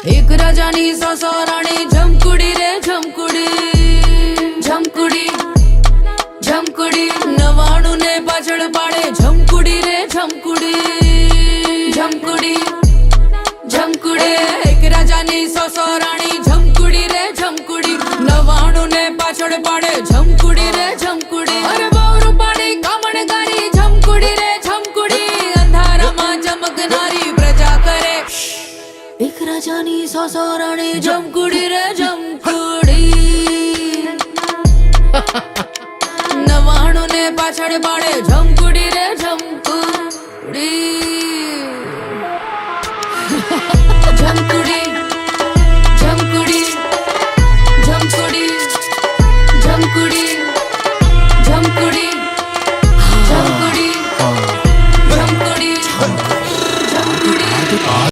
एक राजानी सासा राणी झमकुडी रे झमकुडी झमकुडी झमकुडी 99 ने पाछळ पाडे झमकुडी रे झमकुडी झमकुडी झमकुडी एक राजानी सासा राणी झमकुडी रे झमकुडी 99 ने पाछळ पाडे झमकुडी रे झमकुडी अरे बावरू पाडी कामणगारी झमकुडी रे झमकुडी अंधारामा चमकणारी प्रजा करे एक राजानी सासा राणी झमकुडी रे झमकुडी 99 ने पाछळ पाडे झमकुडी रे झमकुडी झमकुडी